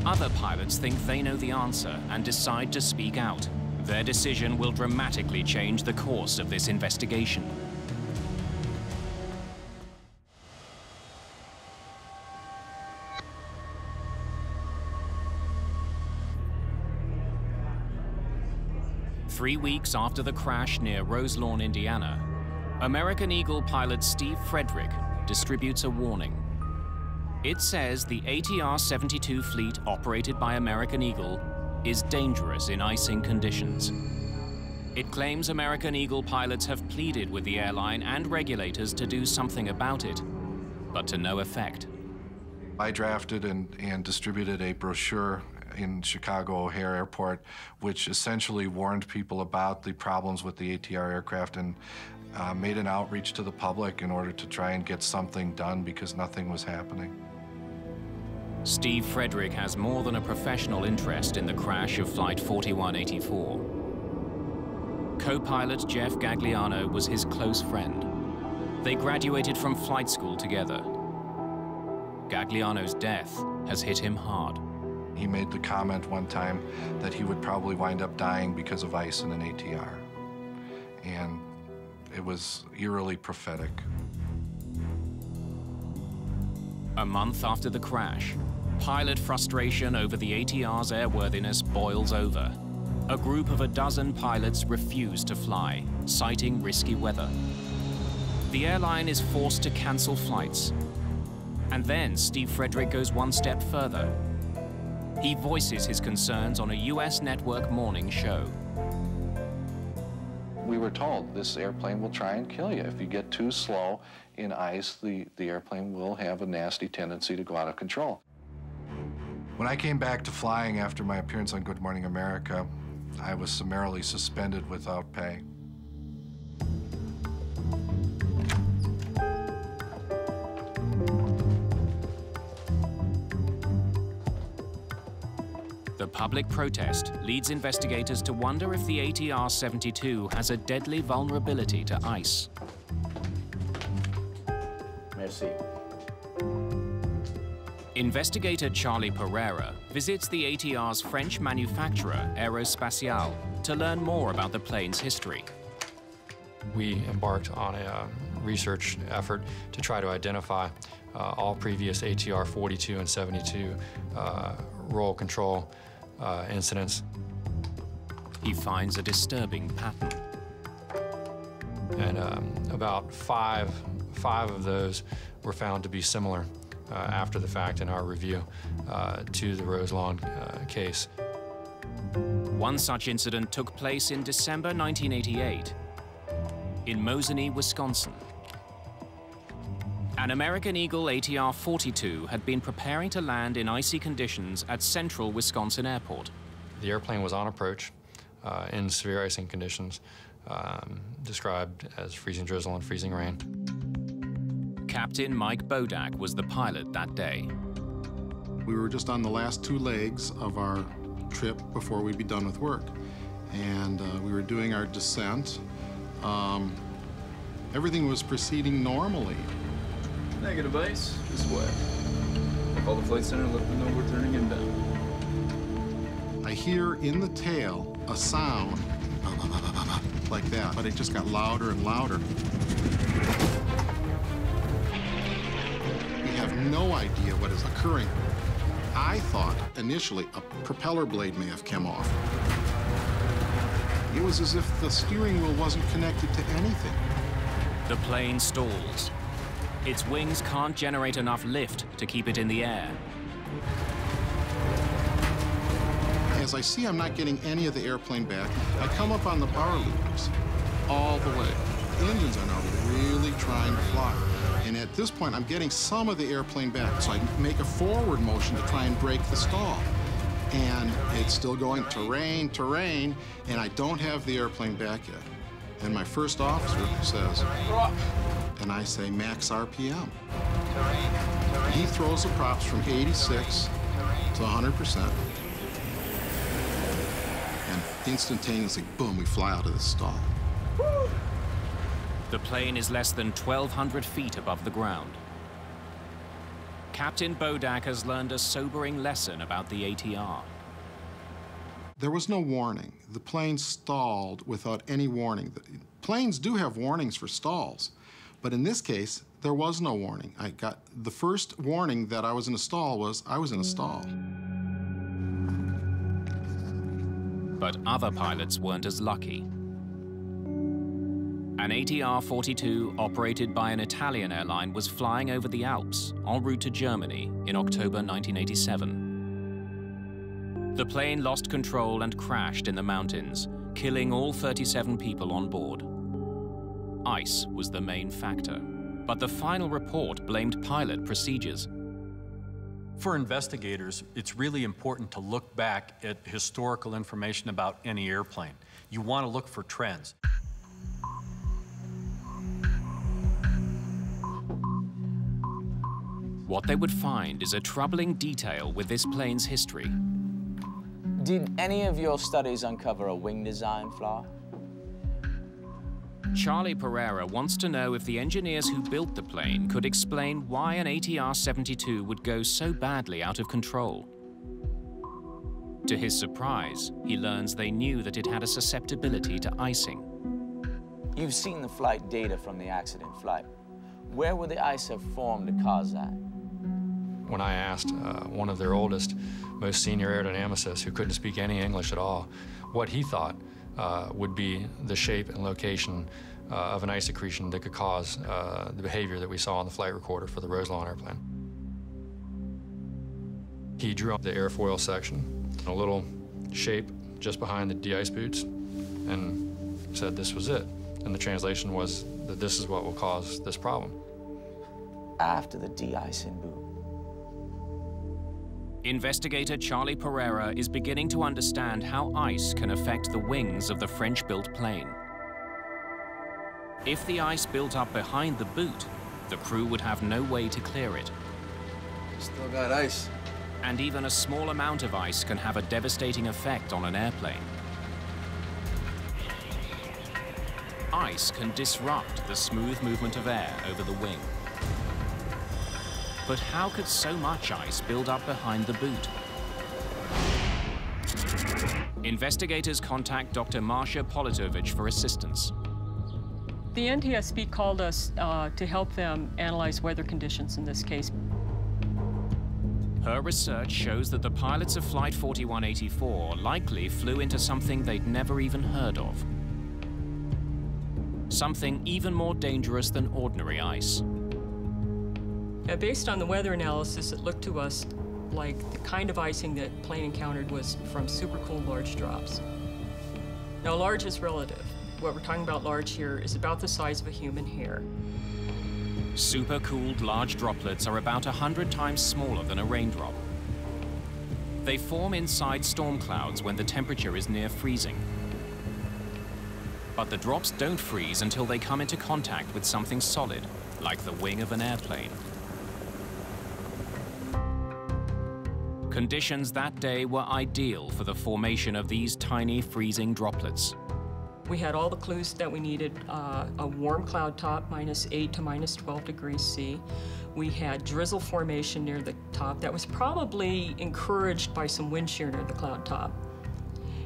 Other pilots think they know the answer and decide to speak out. Their decision will dramatically change the course of this investigation. Three weeks after the crash near Roselawn, Indiana, American Eagle pilot Steve Frederick distributes a warning. It says the ATR-72 fleet operated by American Eagle is dangerous in icing conditions. It claims American Eagle pilots have pleaded with the airline and regulators to do something about it, but to no effect. I drafted and distributed a brochure in Chicago O'Hare Airport, which essentially warned people about the problems with the ATR aircraft and made an outreach to the public in order to try and get something done because nothing was happening. Steve Frederick has more than a professional interest in the crash of Flight 4184. Co-pilot Jeff Gagliano was his close friend. They graduated from flight school together. Gagliano's death has hit him hard. He made the comment one time that he would probably wind up dying because of ice in an ATR. And it was eerily prophetic. A month after the crash, pilot frustration over the ATR's airworthiness boils over. A group of a dozen pilots refuse to fly, citing risky weather. The airline is forced to cancel flights. And then Steve Frederick goes one step further. He voices his concerns on a US network morning show. We were told this airplane will try and kill you. If you get too slow in ice, the airplane will have a nasty tendency to go out of control. When I came back to flying after my appearance on Good Morning America, I was summarily suspended without pay. The public protest leads investigators to wonder if the ATR-72 has a deadly vulnerability to ice. Merci. Investigator Charlie Pereira visits the ATR's French manufacturer, Aerospatiale, to learn more about the plane's history. We embarked on a research effort to try to identify all previous ATR 42 and 72 roll control incidents. He finds a disturbing pattern. And about five of those were found to be similar after the fact in our review to the Roselawn case. One such incident took place in December 1988 in Mosinee, Wisconsin. An American Eagle ATR 42 had been preparing to land in icy conditions at central Wisconsin Airport. The airplane was on approach in severe icing conditions, described as freezing drizzle and freezing rain. Captain Mike Bodak was the pilot that day. We were just on the last two legs of our trip before we'd be done with work. And we were doing our descent. Everything was proceeding normally. Negative ice, this way. Call the flight center, let them know we're turning inbound. I hear in the tail a sound like that, but it just got louder and louder. We have no idea what is occurring. I thought initially a propeller blade may have come off. It was as if the steering wheel wasn't connected to anything. The plane stalls. Its wings can't generate enough lift to keep it in the air. As I see I'm not getting any of the airplane back, I come up on the power loopers all the way. The engines are now really trying to fly. And at this point, I'm getting some of the airplane back, so I make a forward motion to try and break the stall. And it's still going terrain, terrain, and I don't have the airplane back yet. And my first officer says, and I say max RPM. He throws the props from 86 to 100%. And instantaneously, boom, we fly out of the stall. The plane is less than 1,200 feet above the ground. Captain Bodak has learned a sobering lesson about the ATR. There was no warning. The plane stalled without any warning. Planes do have warnings for stalls, but in this case, there was no warning. I got the first warning that I was in a stall was I was in a stall. But other pilots weren't as lucky. An ATR-42 operated by an Italian airline was flying over the Alps en route to Germany in October 1987. The plane lost control and crashed in the mountains, killing all 37 people on board. Ice was the main factor, but the final report blamed pilot procedures. For investigators, it's really important to look back at historical information about any airplane. You want to look for trends. What they would find is a troubling detail with this plane's history. Did any of your studies uncover a wing design flaw? Charlie Pereira wants to know if the engineers who built the plane could explain why an ATR-72 would go so badly out of control. To his surprise, he learns they knew that it had a susceptibility to icing. You've seen the flight data from the accident flight. Where would the ice have formed to cause that? When I asked one of their oldest, most senior aerodynamicists who couldn't speak any English at all, what he thought would be the shape and location of an ice accretion that could cause the behavior that we saw on the flight recorder for the Roselawn airplane. He drew up the airfoil section, a little shape just behind the de-ice boots, and said this was it. And the translation was that this is what will cause this problem. After the de-icing boot. Investigator Charlie Pereira is beginning to understand how ice can affect the wings of the French-built plane. If the ice built up behind the boot, the crew would have no way to clear it. Still got ice. And even a small amount of ice can have a devastating effect on an airplane. Ice can disrupt the smooth movement of air over the wing. But how could so much ice build up behind the boot? Investigators contact Dr. Marcia Politovich for assistance. The NTSB called us to help them analyze weather conditions in this case. Her research shows that the pilots of Flight 4184 likely flew into something they'd never even heard of. Something even more dangerous than ordinary ice. Based on the weather analysis, it looked to us like the kind of icing that the plane encountered was from supercooled large drops. Now, large is relative. What we're talking about large here is about the size of a human hair. Supercooled large droplets are about 100 times smaller than a raindrop. They form inside storm clouds when the temperature is near freezing. But the drops don't freeze until they come into contact with something solid, like the wing of an airplane. Conditions that day were ideal for the formation of these tiny freezing droplets. We had all the clues that we needed, a warm cloud top, -8 to -12 degrees C. We had drizzle formation near the top that was probably encouraged by some wind shear near the cloud top,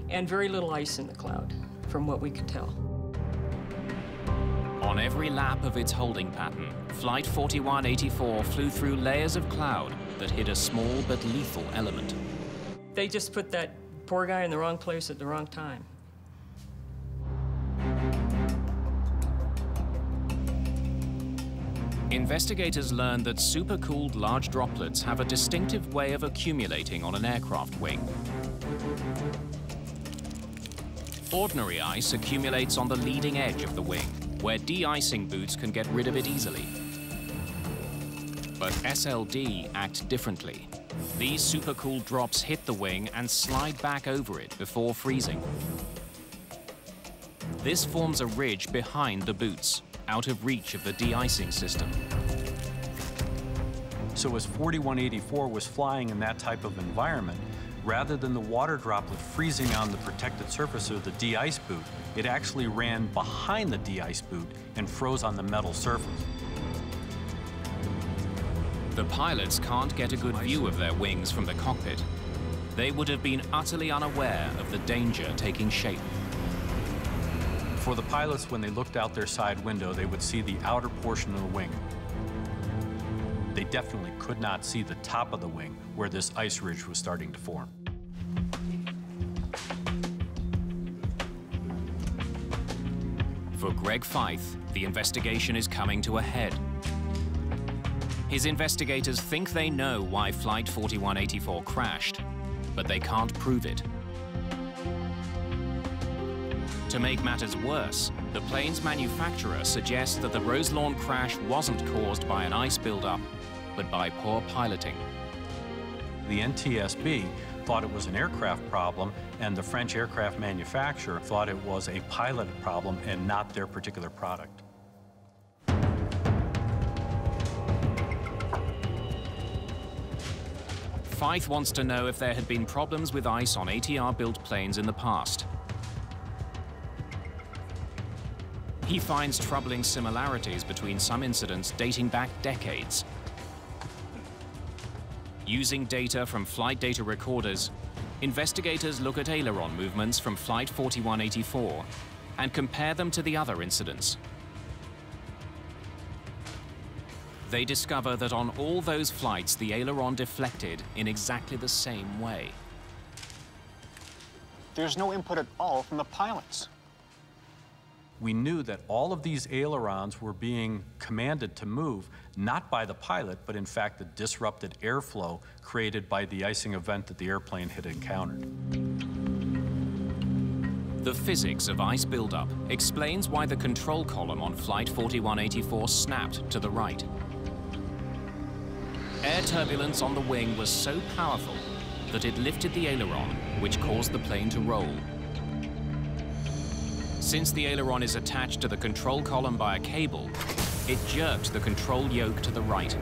and very little ice in the cloud, from what we could tell. On every lap of its holding pattern, Flight 4184 flew through layers of cloud that hid a small but lethal element. They just put that poor guy in the wrong place at the wrong time. Investigators learned that supercooled large droplets have a distinctive way of accumulating on an aircraft wing. Ordinary ice accumulates on the leading edge of the wing, where de-icing boots can get rid of it easily. But SLD act differently. These supercooled drops hit the wing and slide back over it before freezing. This forms a ridge behind the boots, out of reach of the de-icing system. So as 4184 was flying in that type of environment, rather than the water droplet freezing on the protected surface of the de-ice boot, it actually ran behind the de-ice boot and froze on the metal surface. The pilots can't get a good view of their wings from the cockpit. They would have been utterly unaware of the danger taking shape. For the pilots, when they looked out their side window, they would see the outer portion of the wing. They definitely could not see the top of the wing where this ice ridge was starting to form. For Greg Feith, the investigation is coming to a head. His investigators think they know why Flight 4184 crashed, but they can't prove it. To make matters worse, the plane's manufacturer suggests that the Roselawn crash wasn't caused by an ice buildup, but by poor piloting. The NTSB thought it was an aircraft problem, and the French aircraft manufacturer thought it was a pilot problem and not their particular product. Feith wants to know if there had been problems with ice on ATR-built planes in the past. He finds troubling similarities between some incidents dating back decades. Using data from flight data recorders, investigators look at aileron movements from Flight 4184 and compare them to the other incidents. They discover that on all those flights, the aileron deflected in exactly the same way. There's no input at all from the pilots. We knew that all of these ailerons were being commanded to move, not by the pilot, but in fact the disrupted airflow created by the icing event that the airplane had encountered. The physics of ice buildup explains why the control column on Flight 4184 snapped to the right. Air turbulence on the wing was so powerful that it lifted the aileron, which caused the plane to roll. Since the aileron is attached to the control column by a cable, it jerked the control yoke to the right.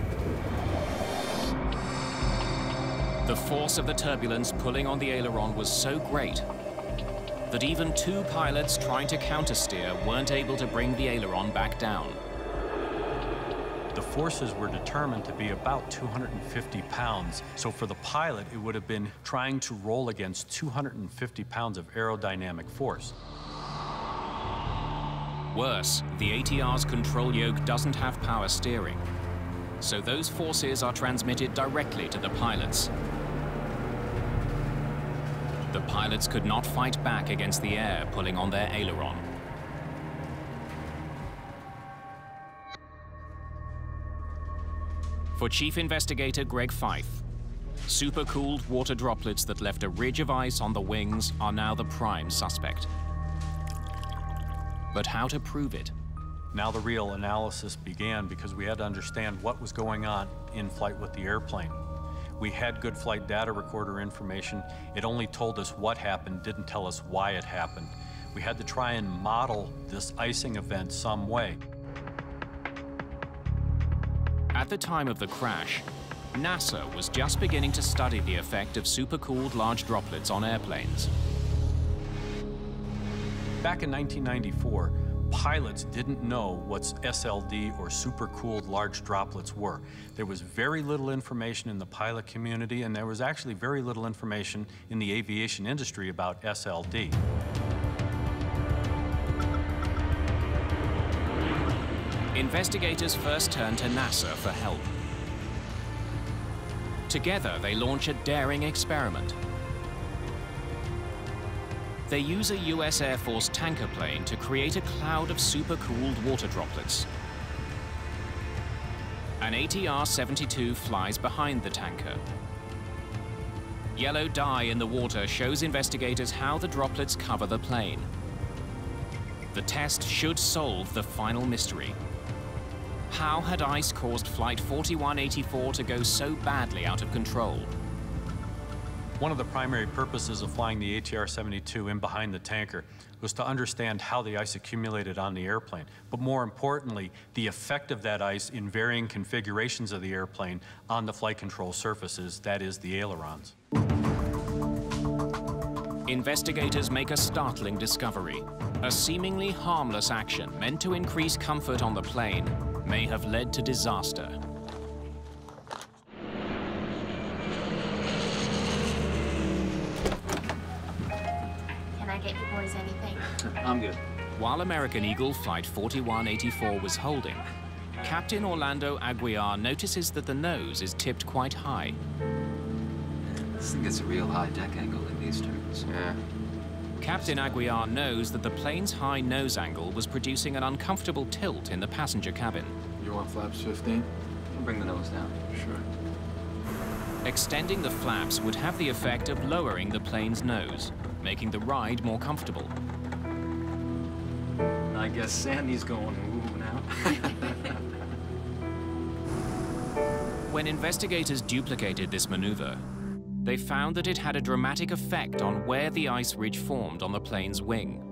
The force of the turbulence pulling on the aileron was so great that even two pilots trying to countersteer weren't able to bring the aileron back down. The forces were determined to be about 250 pounds, so for the pilot, it would have been trying to roll against 250 pounds of aerodynamic force. Worse, the ATR's control yoke doesn't have power steering, so those forces are transmitted directly to the pilots. The pilots could not fight back against the air pulling on their aileron. For Chief Investigator Greg Feith, supercooled water droplets that left a ridge of ice on the wings are now the prime suspect. But how to prove it? Now the real analysis began because we had to understand what was going on in flight with the airplane. We had good flight data recorder information. It only told us what happened, didn't tell us why it happened. We had to try and model this icing event some way. At the time of the crash, NASA was just beginning to study the effect of supercooled large droplets on airplanes. Back in 1994, pilots didn't know what SLD or supercooled large droplets were. There was very little information in the pilot community, and there was actually very little information in the aviation industry about SLD. Investigators first turned to NASA for help. Together, they launch a daring experiment. They use a US Air Force tanker plane to create a cloud of supercooled water droplets. An ATR-72 flies behind the tanker. Yellow dye in the water shows investigators how the droplets cover the plane. The test should solve the final mystery. How had ice caused Flight 4184 to go so badly out of control? One of the primary purposes of flying the ATR-72 in behind the tanker was to understand how the ice accumulated on the airplane, but more importantly, the effect of that ice in varying configurations of the airplane on the flight control surfaces, that is, the ailerons. Investigators make a startling discovery. A seemingly harmless action meant to increase comfort on the plane may have led to disaster. I'm good. While American Eagle Flight 4184 was holding, Captain Orlando Aguiar notices that the nose is tipped quite high. This thing gets a real high deck angle in these turns. Yeah. Captain Aguiar knows that the plane's high nose angle was producing an uncomfortable tilt in the passenger cabin. You want flaps 15? I'll bring the nose down. Sure. Extending the flaps would have the effect of lowering the plane's nose, making the ride more comfortable. I guess Sandy's going ooh now. When investigators duplicated this maneuver, they found that it had a dramatic effect on where the ice ridge formed on the plane's wing.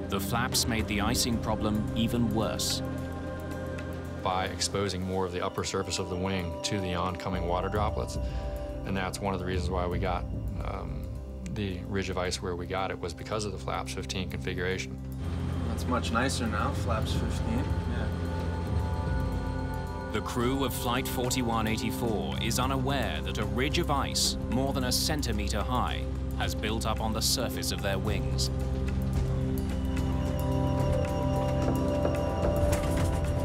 The flaps made the icing problem even worse. By exposing more of the upper surface of the wing to the oncoming water droplets. And that's one of the reasons why we got the ridge of ice where we got it, was because of the flaps 15 configuration. That's much nicer now, flaps 15. Yeah. The crew of Flight 4184 is unaware that a ridge of ice more than a centimeter high has built up on the surface of their wings.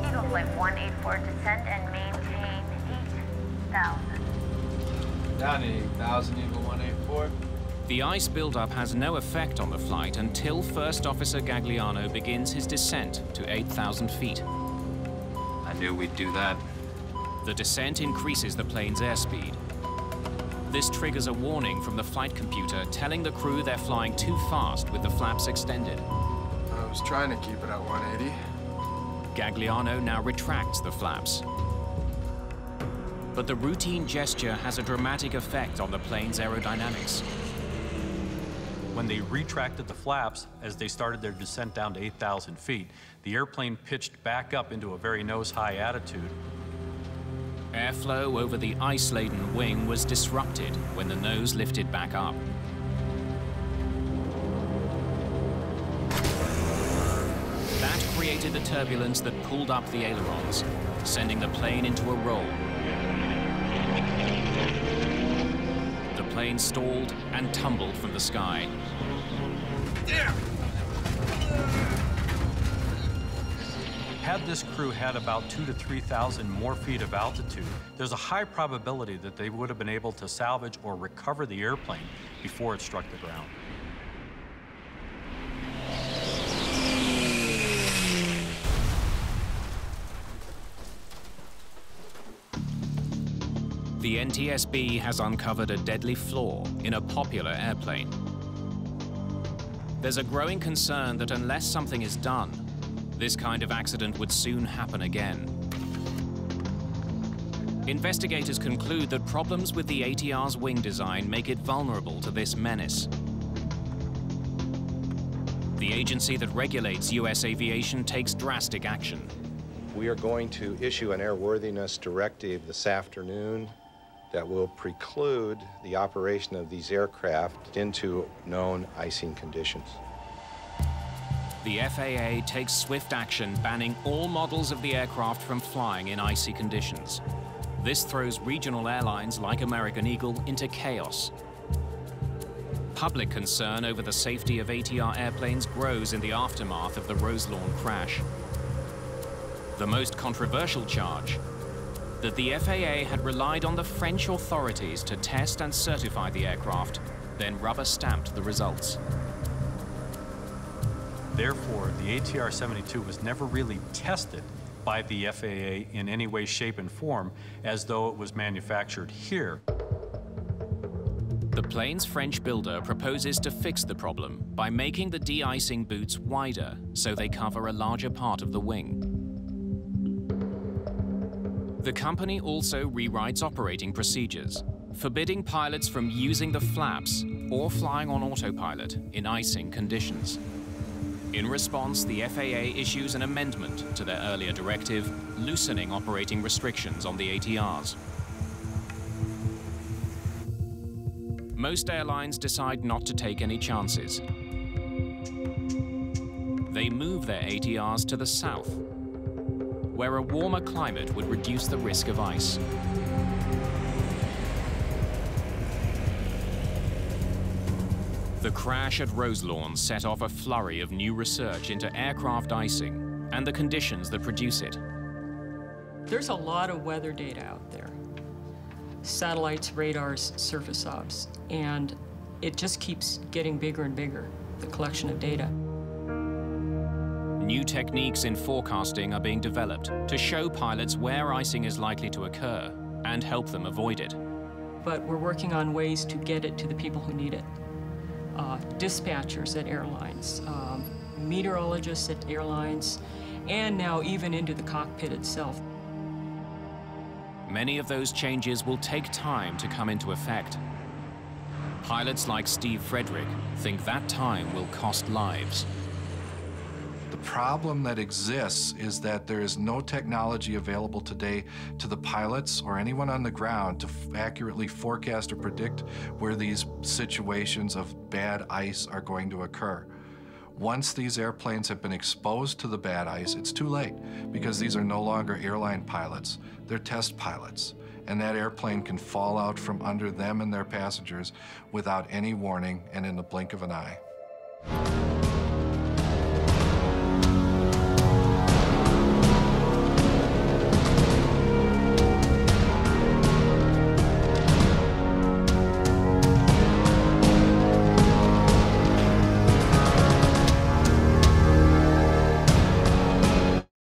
Eagle Flight 184 descend and maintain 8,000. Down to 8,000, Eagle 184. The ice buildup has no effect on the flight until First Officer Gagliano begins his descent to 8,000 feet. I knew we'd do that. The descent increases the plane's airspeed. This triggers a warning from the flight computer telling the crew they're flying too fast with the flaps extended. I was trying to keep it at 180. Gagliano now retracts the flaps. But the routine gesture has a dramatic effect on the plane's aerodynamics. When they retracted the flaps, as they started their descent down to 8,000 feet, the airplane pitched back up into a very nose-high attitude. Airflow over the ice-laden wing was disrupted when the nose lifted back up. That created the turbulence that pulled up the ailerons, sending the plane into a roll. The plane stalled and tumbled from the sky. Had this crew had about 2,000 to 3,000 more feet of altitude, there's a high probability that they would have been able to salvage or recover the airplane before it struck the ground. The NTSB has uncovered a deadly flaw in a popular airplane. There's a growing concern that unless something is done, this kind of accident would soon happen again. Investigators conclude that problems with the ATR's wing design make it vulnerable to this menace. The agency that regulates U.S. aviation takes drastic action. We are going to issue an airworthiness directive this afternoon that will preclude the operation of these aircraft into known icing conditions. The FAA takes swift action, banning all models of the aircraft from flying in icy conditions. This throws regional airlines like American Eagle into chaos. Public concern over the safety of ATR airplanes grows in the aftermath of the Roselawn crash. The most controversial charge, that the FAA had relied on the French authorities to test and certify the aircraft, then rubber-stamped the results. Therefore, the ATR-72 was never really tested by the FAA in any way, shape, and form as though it was manufactured here. The plane's French builder proposes to fix the problem by making the de-icing boots wider so they cover a larger part of the wing. The company also rewrites operating procedures, forbidding pilots from using the flaps or flying on autopilot in icing conditions. In response, the FAA issues an amendment to their earlier directive, loosening operating restrictions on the ATRs. Most airlines decide not to take any chances. They move their ATRs to the south, where a warmer climate would reduce the risk of ice. The crash at Roselawn set off a flurry of new research into aircraft icing and the conditions that produce it. There's a lot of weather data out there. Satellites, radars, surface obs, and it just keeps getting bigger and bigger, the collection of data. New techniques in forecasting are being developed to show pilots where icing is likely to occur and help them avoid it. But we're working on ways to get it to the people who need it. Dispatchers at airlines, meteorologists at airlines, and now even into the cockpit itself. Many of those changes will take time to come into effect. Pilots like Steve Frederick think that time will cost lives. The problem that exists is that there is no technology available today to the pilots or anyone on the ground to accurately forecast or predict where these situations of bad ice are going to occur. Once these airplanes have been exposed to the bad ice, it's too late because these are no longer airline pilots, they're test pilots. And that airplane can fall out from under them and their passengers without any warning and in the blink of an eye.